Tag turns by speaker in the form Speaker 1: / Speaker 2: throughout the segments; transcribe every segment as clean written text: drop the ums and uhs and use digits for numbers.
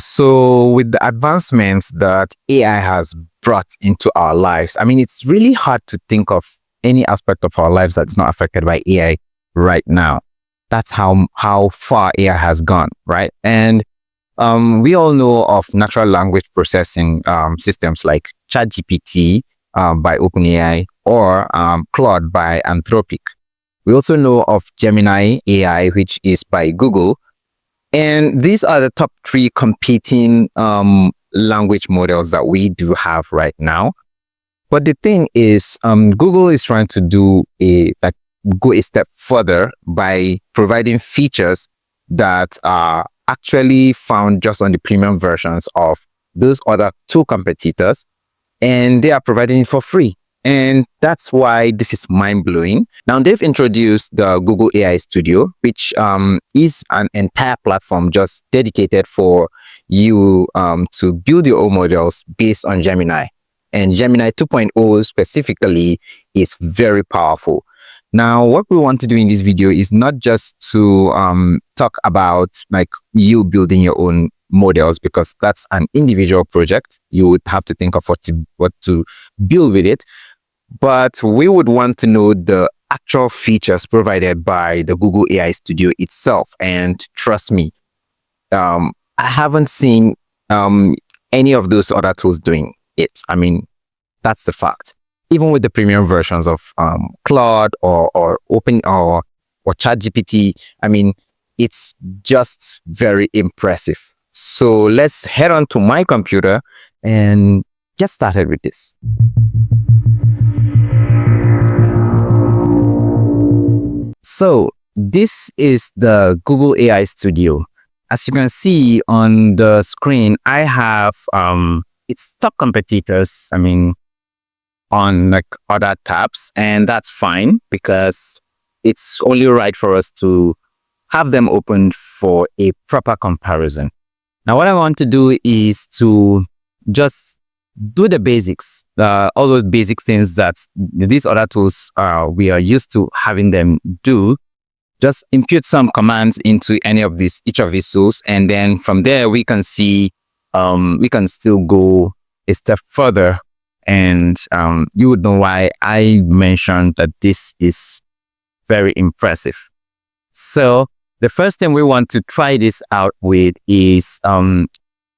Speaker 1: So with the advancements that AI has brought into our lives, I mean, it's really hard to think of any aspect of our lives that's not affected by AI right now. That's how far AI has gone, right? And we all know of natural language processing systems like ChatGPT by OpenAI or Claude by Anthropic. We also know of Gemini AI, which is by Google. And these are the top three competing language models that we do have right now. But the thing is, Google is trying to go a step further by providing features that are actually found just on the premium versions of those other two competitors, and they are providing it for free. And that's why this is mind-blowing. Now, they've introduced the Google AI Studio, which is an entire platform just dedicated for you to build your own models based on Gemini. And Gemini 2.0 specifically is very powerful. Now, what we want to do in this video is not just to talk about like you building your own models, because that's an individual project. You would have to think of what to build with it. But we would want to know the actual features provided by the Google AI Studio itself. And trust me, I haven't seen any of those other tools doing it. I mean, that's the fact. Even with the premium versions of Claude or ChatGPT, I mean, it's just very impressive. So let's head on to my computer and get started with this. So this is the Google AI Studio. As you can see on the screen, I have its top competitors, I mean, on like other tabs, and that's fine because it's only right for us to have them open for a proper comparison. Now, what I want to do is to just do the basics, all those basic things that these other tools we are used to having them do. Just impute some commands into each of these tools, and then from there we can see we can still go a step further, and you would know why I mentioned that this is very impressive. So the first thing we want to try this out with is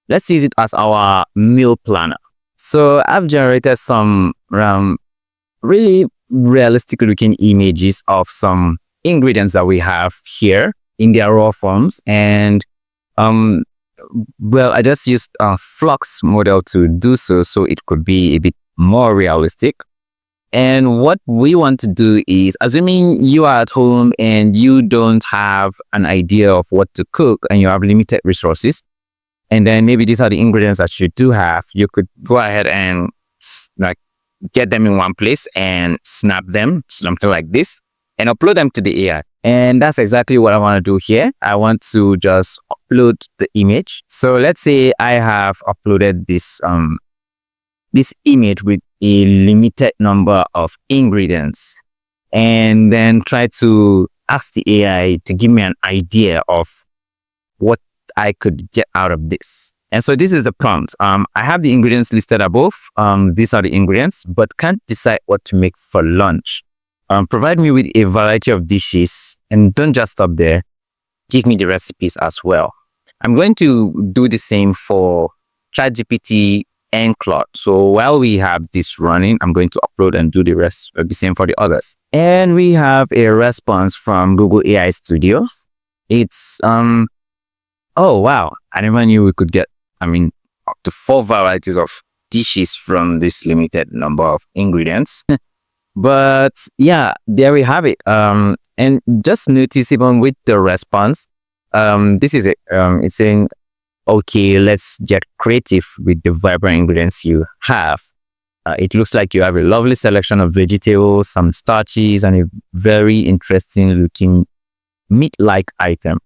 Speaker 1: let's use it as our meal planner. So I've generated some really realistic looking images of some ingredients that we have here in their raw forms. And well, I just used a Flux model to do so it could be a bit more realistic. And what we want to do is, assuming you are at home and you don't have an idea of what to cook and you have limited resources, and then maybe these are the ingredients that you do have, you could go ahead and like get them in one place and snap them, something like this, and upload them to the AI. And that's exactly what I want to do here. I want to just upload the image. So let's say I have uploaded this image with a limited number of ingredients, and then try to ask the AI to give me an idea of what I could get out of this. And so this is the prompt. I have the ingredients listed above. These are the ingredients, but can't decide what to make for lunch. Provide me with a variety of dishes, and don't just stop there. Give me the recipes as well. I'm going to do the same for ChatGPT and Claude. So while we have this running, I'm going to upload and do the same for the others. And we have a response from Google AI Studio. It's oh wow, I never knew we could get, I mean, up to 4 varieties of dishes from this limited number of ingredients. But yeah, there we have it. And just notice, even with the response, this is it. It's saying, okay, let's get creative with the vibrant ingredients you have. It looks like you have a lovely selection of vegetables, some starches, and a very interesting looking meat-like item.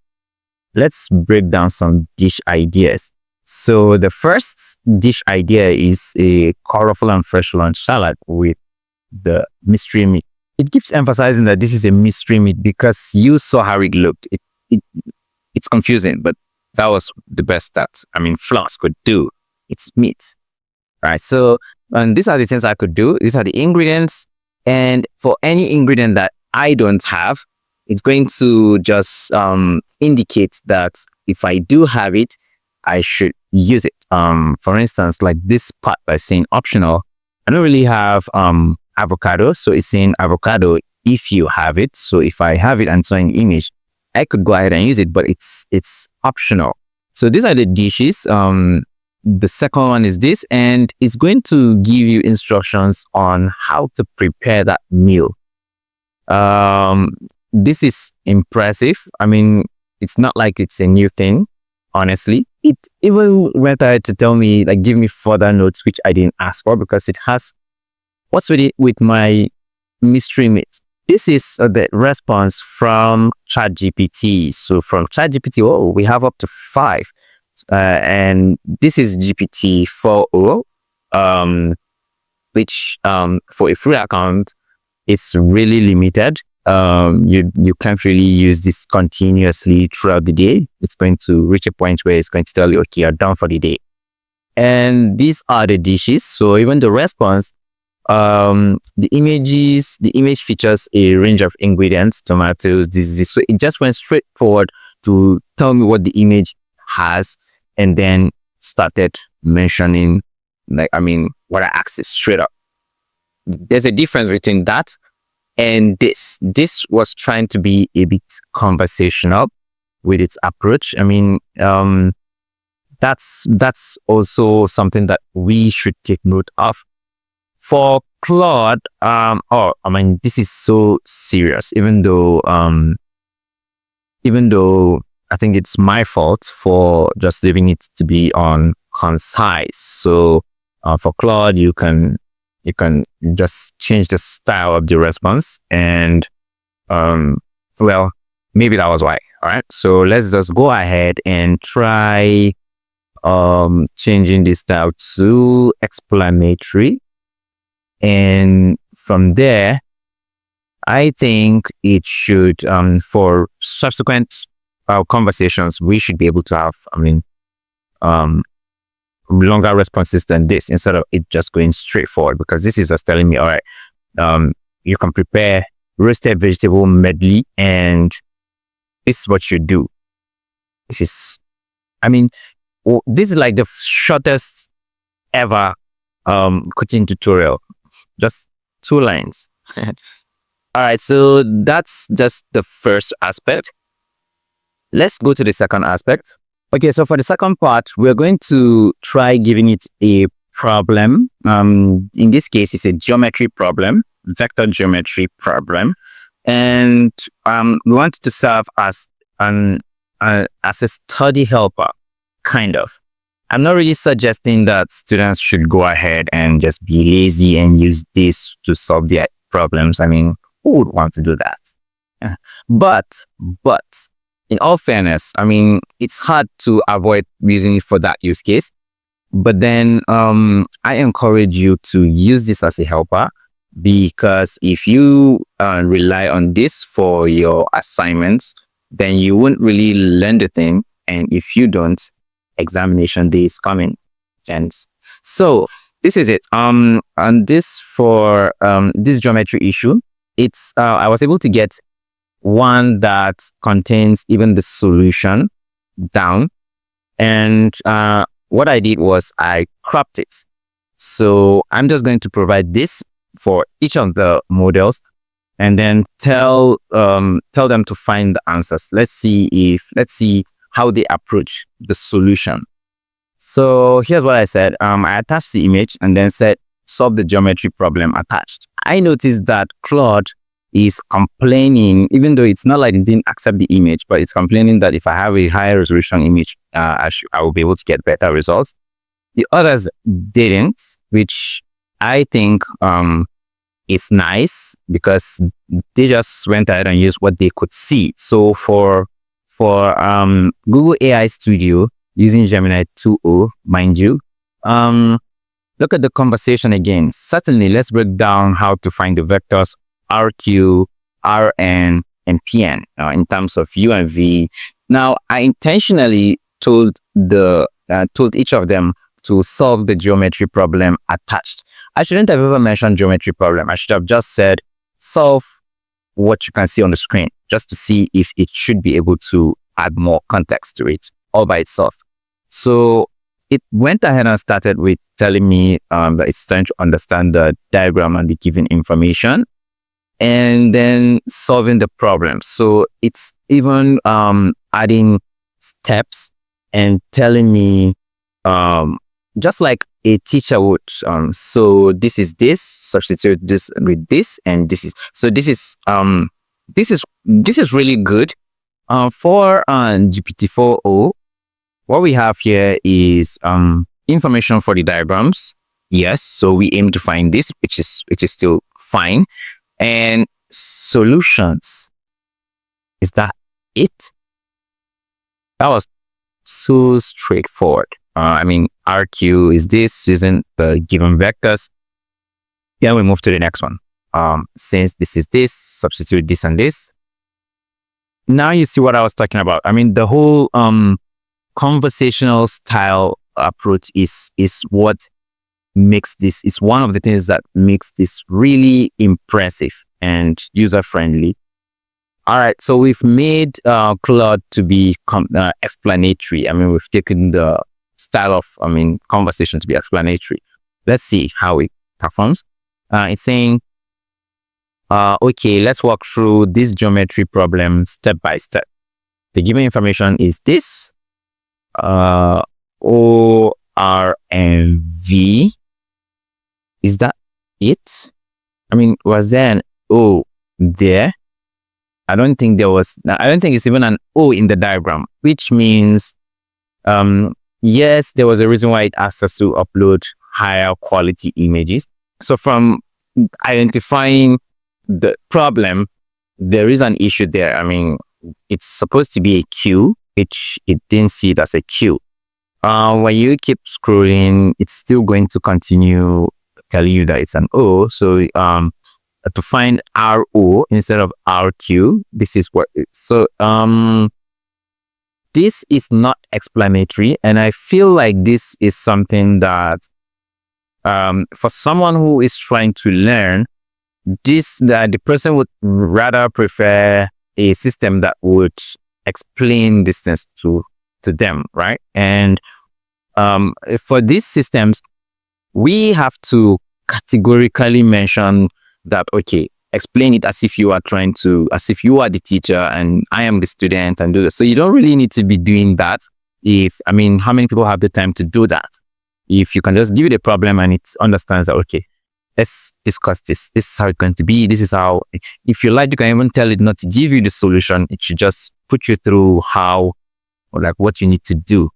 Speaker 1: Let's break down some dish ideas. So the first dish idea is a colorful and fresh lunch salad with the mystery meat. It keeps emphasizing that this is a mystery meat because you saw how it looked. It's confusing, but That was the best that, Flux could do. It's meat, right? So, and these are the things I could do. These are the ingredients. And for any ingredient that I don't have, it's going to just indicate that if I do have it, I should use it. For instance, like this part by saying optional, I don't really have avocado, so it's saying avocado if you have it. So if I have it and saw an image, I could go ahead and use it, but it's optional. So these are the dishes. The second one is this, and it's going to give you instructions on how to prepare that meal. This is impressive. It's not like it's a new thing, honestly. It even went ahead to tell me, like, give me further notes, which I didn't ask for because it has what's with it with my mystery meat. This is the response from ChatGPT. So from ChatGPT, we have up to 5. And this is GPT 4.0, which for a free account, it's really limited. You can't really use this continuously throughout the day. It's going to reach a point where it's going to tell you, okay, you're done for the day. And these are the dishes. So even the response, the image features a range of ingredients, tomatoes, this. So it just went straight forward to tell me what the image has, and then started mentioning, what I asked is straight up. There's a difference between that and this. This was trying to be a bit conversational with its approach. That's also something that we should take note of. For Claude, this is so serious, even though I think it's my fault for just leaving it to be on concise. So for Claude, you can just change the style of the response, and maybe that was why. All right, so let's just go ahead and try changing this style to explanatory, and from there I think it should for subsequent conversations, we should be able to have longer responses than this, instead of it just going straight forward, because this is just telling me, all right, you can prepare roasted vegetable medley, and this is what you do. This is like the shortest ever cooking tutorial, just 2 lines. All right, so that's just the first aspect. Let's go to the second aspect. Okay, so for the second part, we're going to try giving it a problem. In this case, it's a geometry problem, vector geometry problem, and we want it to serve as a study helper, kind of. I'm not really suggesting that students should go ahead and just be lazy and use this to solve their problems. Who would want to do that? But in all fairness, it's hard to avoid using it for that use case. But then I encourage you to use this as a helper, because if you rely on this for your assignments, then you won't really learn the thing. And if you don't, examination day is coming. And so this is it. And this for this geometry issue, it's I was able to get one that contains even the solution down, and what I did was I cropped it. So I'm just going to provide this for each of the models, and then tell them to find the answers. Let's see how they approach the solution. So here's what I said. I attached the image and then said, solve the geometry problem attached. I noticed that Claude is complaining, even though it's not like it didn't accept the image, but it's complaining that if I have a higher resolution image, I will be able to get better results. The others didn't, which I think is nice, because they just went ahead and used what they could see. So for Google AI Studio using Gemini 2.0, mind you, look at the conversation again. Certainly, let's break down how to find the vectors RQ, RN, and PN in terms of U and V. Now, I intentionally told each of them to solve the geometry problem attached. I shouldn't have ever mentioned geometry problem. I should have just said solve what you can see on the screen, just to see if it should be able to add more context to it all by itself. So it went ahead and started with telling me that it's trying to understand the diagram and the given information, and then solving the problem. So it's even adding steps and telling me just like a teacher would. So this is this, substitute this with this, and this is this is really good. For GPT-4o, what we have here is information for the diagrams. Yes, so we aim to find this, which is still fine. And solutions. Is that it? That was so straightforward. I mean, RQ is this using the given vectors. Then we move to the next one. Since this is this, substitute this and this. Now you see what I was talking about. I mean, the whole conversational style approach is what makes this, is one of the things that makes this really impressive and user-friendly. All right, so we've made Claude to be explanatory. I mean, we've taken the style of, conversation to be explanatory. Let's see how it performs. It's saying, okay, let's walk through this geometry problem step by step. The given information is this, O, R, and V. Is that it? I mean, was there an O there? I don't think there was. I don't think it's even an O in the diagram, which means, yes, there was a reason why it asked us to upload higher quality images. So from identifying the problem, there is an issue there. I mean, it's supposed to be a Q, which it didn't see it as a Q. When you keep scrolling, it's still going to continue telling you that it's an O. So to find RO instead of RQ, this is what it's. So this is not explanatory, and I feel like this is something that for someone who is trying to learn this, that the person would rather prefer a system that would explain this things to them, right? And for these systems, we have to categorically mention that, okay, explain it as if you are as if you are the teacher and I am the student, and do this. So you don't really need to be doing that. How many people have the time to do that? If you can just give it a problem and it understands that, okay, let's discuss this. This is how it's going to be. This is how, if you like, you can even tell it not to give you the solution. It should just put you through what you need to do.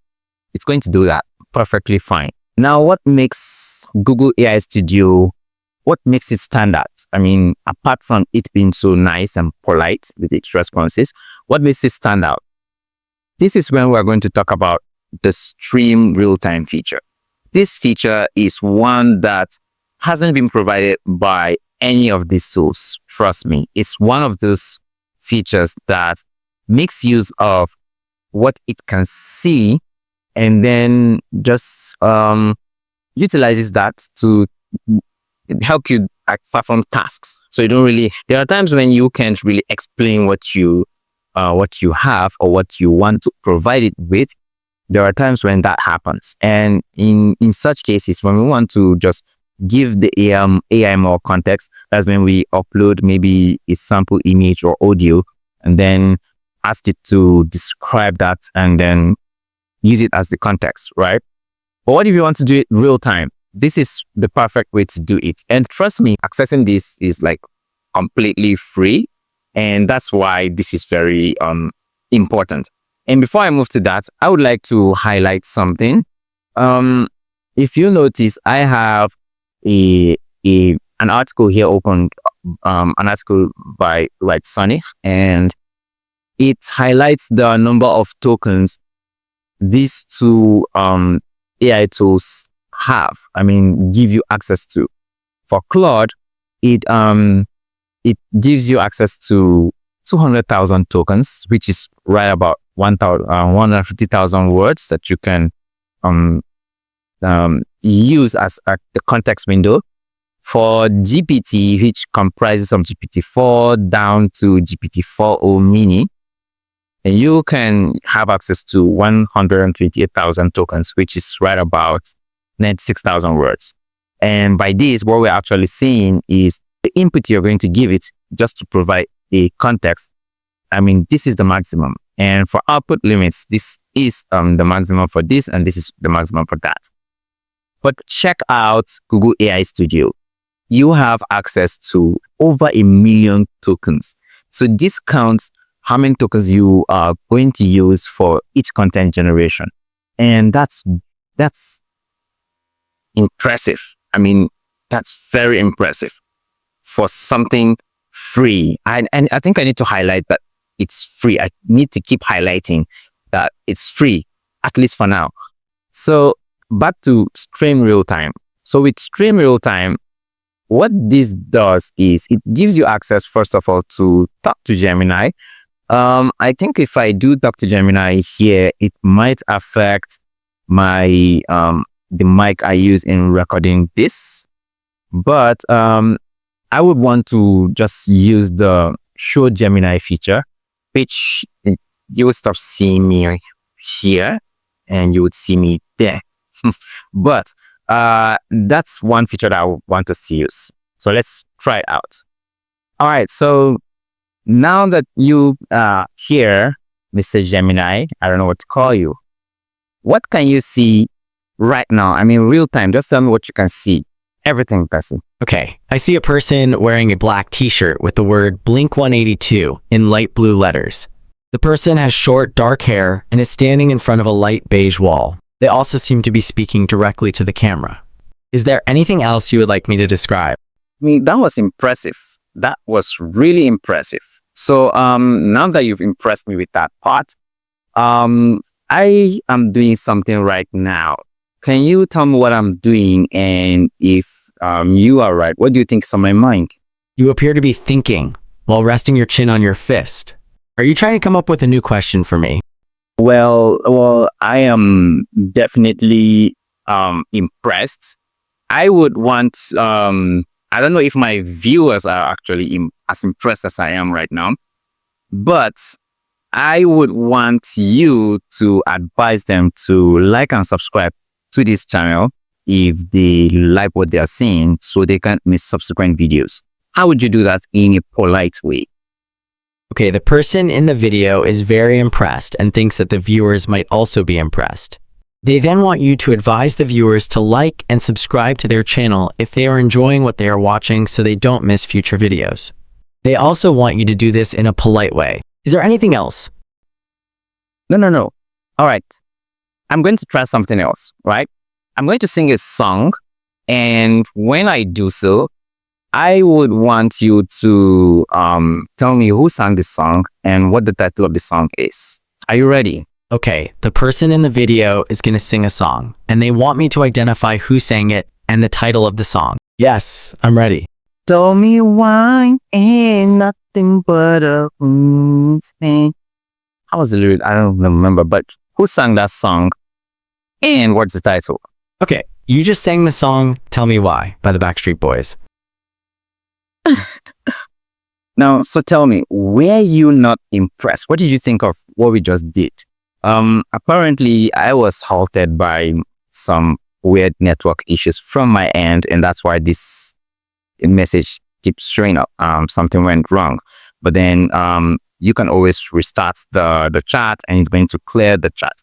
Speaker 1: It's going to do that perfectly fine. Now, what makes Google AI Studio, what makes it stand out? I mean, apart from it being so nice and polite with its responses, what makes it stand out? This is when we're going to talk about the stream real-time feature. This feature is one that hasn't been provided by any of these tools. Trust me, it's one of those features that makes use of what it can see and then just utilizes that to help you perform tasks. So you don't really, there are times when you can't really explain what you have or what you want to provide it with. There are times when that happens. And in such cases, when we want to just give the AI more context, that's when we upload maybe a sample image or audio and then ask it to describe that and then use it as the context, right? But what if you want to do it real time? This is the perfect way to do it. And trust me, accessing this is like completely free. And that's why this is very important. And before I move to that, I would like to highlight something. If you notice, I have an article here open, an article by Sonny, and it highlights the number of tokens these two AI tools give you access to. For Claude, it gives you access to 200,000 tokens, which is right about 150,000 words that you can use as the context window. For GPT, which comprises of GPT-4 down to GPT-4o mini, and you can have access to 128,000 tokens, which is right about 96,000 words. And by this, what we're actually seeing is the input you're going to give it just to provide a context. I mean, this is the maximum. And for output limits, this is the maximum for this, and this is the maximum for that. But check out Google AI Studio. You have access to over 1 million tokens. So this counts how many tokens you are going to use for each content generation. And that's impressive. I mean, that's very impressive for something free. And I think I need to highlight that it's free. I need to keep highlighting that it's free, at least for now. So back to Stream Real Time. So with Stream Real Time, what this does is it gives you access, first of all, to talk to Gemini. I think if I do talk to Gemini here, it might affect my the mic I use in recording this. But I would want to just use the Show Gemini feature, which you would stop seeing me here and you would see me there. But that's one feature that I want us to use. So let's try it out. All right. So now that you here, Mr. Gemini, I don't know what to call you. What can you see right now? I mean, real time. Just tell me what you can see. Everything, person.
Speaker 2: Okay, I see a person wearing a black t-shirt with the word Blink 182 in light blue letters. The person has short, dark hair and is standing in front of a light beige wall. They also seem to be speaking directly to the camera. Is there anything else you would like me to describe?
Speaker 1: I mean, that was impressive. That was really impressive. So now that you've impressed me with that part, I am doing something right now. Can you tell me what I'm doing, and if you are right, what do you think is on my mind?
Speaker 2: You appear to be thinking while resting your chin on your fist. Are you trying to come up with a new question for me?
Speaker 1: Well, I am definitely impressed. I would want, I don't know if my viewers are actually as impressed as I am right now, but I would want you to advise them to like and subscribe to this channel if they like what they are seeing, so they can't miss subsequent videos. How would you do that in a polite way?
Speaker 2: Okay, the person in the video is very impressed and thinks that the viewers might also be impressed. They then want you to advise the viewers to like and subscribe to their channel if they are enjoying what they are watching so they don't miss future videos. They also want you to do this in a polite way. Is there anything else?
Speaker 1: No. All right. I'm going to try something else, right? I'm going to sing a song, and when I do so, I would want you to tell me who sang this song and what the title of the song is. Are you ready?
Speaker 2: Okay, the person in the video is going to sing a song, and they want me to identify who sang it and the title of the song. Yes, I'm ready.
Speaker 1: Tell me why ain't nothing but a thing. How was the lyric? I don't remember, but who sang that song and what's the title?
Speaker 2: Okay, you just sang the song Tell Me Why by the Backstreet Boys.
Speaker 1: Now, so tell me, were you not impressed? What did you think of what we just did? Apparently, I was halted by some weird network issues from my end, and that's why this message keeps showing up. Something went wrong. But then you can always restart the chat, and it's going to clear the chat.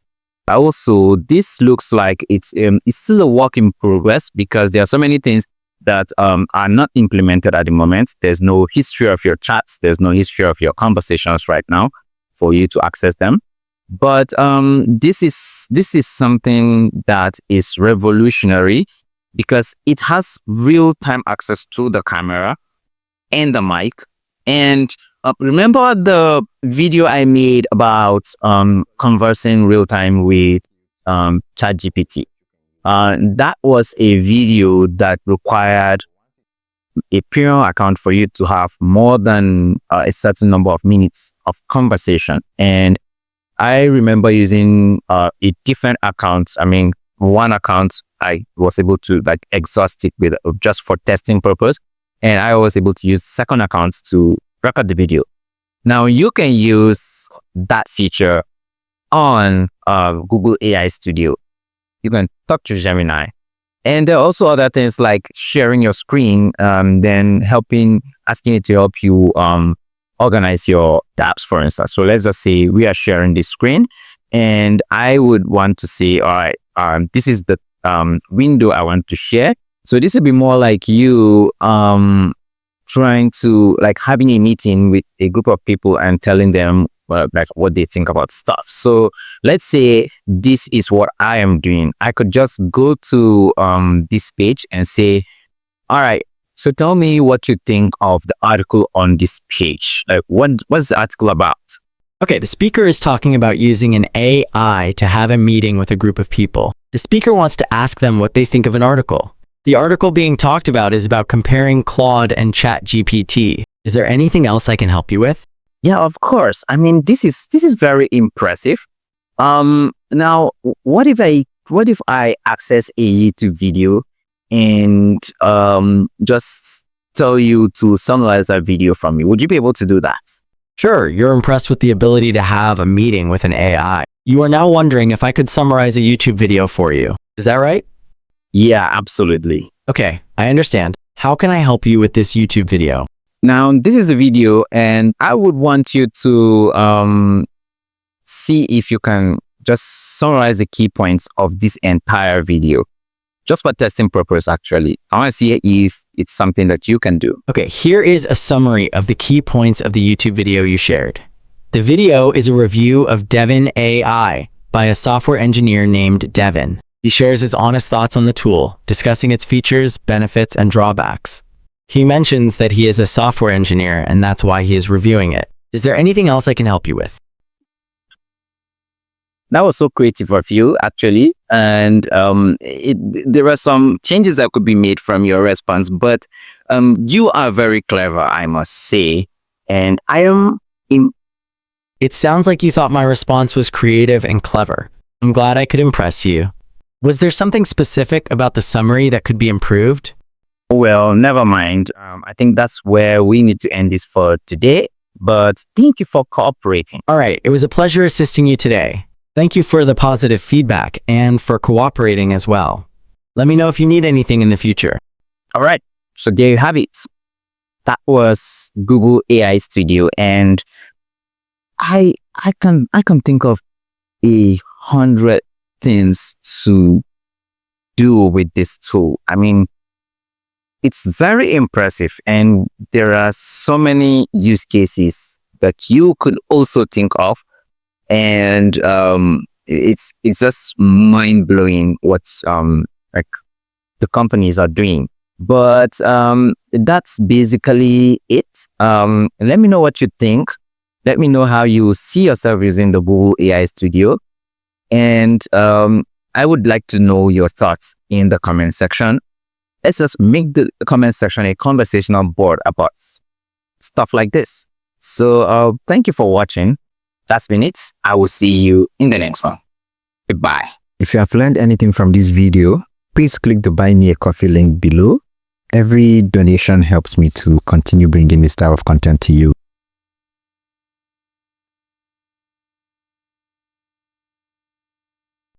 Speaker 1: Also, this looks like it's still a work in progress because there are so many things that are not implemented at the moment. There's no history of your chats. There's no history of your conversations right now for you to access them. But this is something that is revolutionary because it has real-time access to the camera and the mic. And remember the video I made about conversing real-time with ChatGPT? That was a video that required a premium account for you to have more than a certain number of minutes of conversation. And I remember using a different account. I mean, one account I was able to like exhaust it with just for testing purpose, and I was able to use second account to record the video. Now you can use that feature on Google AI Studio. You can talk to Gemini. And there are also other things like sharing your screen, then asking it to help you organize your tabs, for instance. So let's just say we are sharing the screen, and I would want to say, all right, this is the window I want to share. So this would be more like you trying to like having a meeting with a group of people and telling them like what they think about stuff. So let's say this is what I am doing. I could just go to this page and say, all right, so tell me what you think of the article on this page. Like what's the article about?
Speaker 2: Okay, the speaker is talking about using an AI to have a meeting with a group of people. The speaker wants to ask them what they think of an article. The article being talked about is about comparing Claude and ChatGPT. Is there anything else I can help you with?
Speaker 1: Yeah, of course. I mean, this is very impressive. Now, what if I access a YouTube video and just tell you to summarize that video from me? Would you be able to do that?
Speaker 2: Sure, you're impressed with the ability to have a meeting with an AI. You are now wondering if I could summarize a YouTube video for you. Is that right?
Speaker 1: Yeah, absolutely.
Speaker 2: Okay, I understand. How can I help you with this YouTube video?
Speaker 1: Now, this is a video, and I would want you to see if you can just summarize the key points of this entire video. Just for testing purpose, actually. I want to see if it's something that you can do.
Speaker 2: Okay, here is a summary of the key points of the YouTube video you shared. The video is a review of Devin AI by a software engineer named Devin. He shares his honest thoughts on the tool, discussing its features, benefits, and drawbacks. He mentions that he is a software engineer and that's why he is reviewing it. Is there anything else I can help you with?
Speaker 1: That was so creative of you, actually. And there are some changes that could be made from your response, but you are very clever, I must say. And I am...
Speaker 2: It sounds like you thought my response was creative and clever. I'm glad I could impress you. Was there something specific about the summary that could be improved?
Speaker 1: Well, never mind. I think that's where we need to end this for today. But thank you for cooperating.
Speaker 2: All right, it was a pleasure assisting you today. Thank you for the positive feedback and for cooperating as well. Let me know if you need anything in the future.
Speaker 1: All right, so there you have it. That was Google AI Studio, and I can think of 100 things to do with this tool. I mean, it's very impressive, and there are so many use cases that you could also think of, and it's just mind-blowing what's like the companies are doing. But that's basically it. Let me know what you think. Let me know how you see yourself using the Google AI Studio, and I would like to know your thoughts in the comment section. Let's just make the comment section a conversational board about stuff like this. So thank you for watching. That's been it. I will see you in the next one. Goodbye.
Speaker 3: If you have learned anything from this video, please click the Buy Me a Coffee link below. Every donation helps me to continue bringing this type of content to you.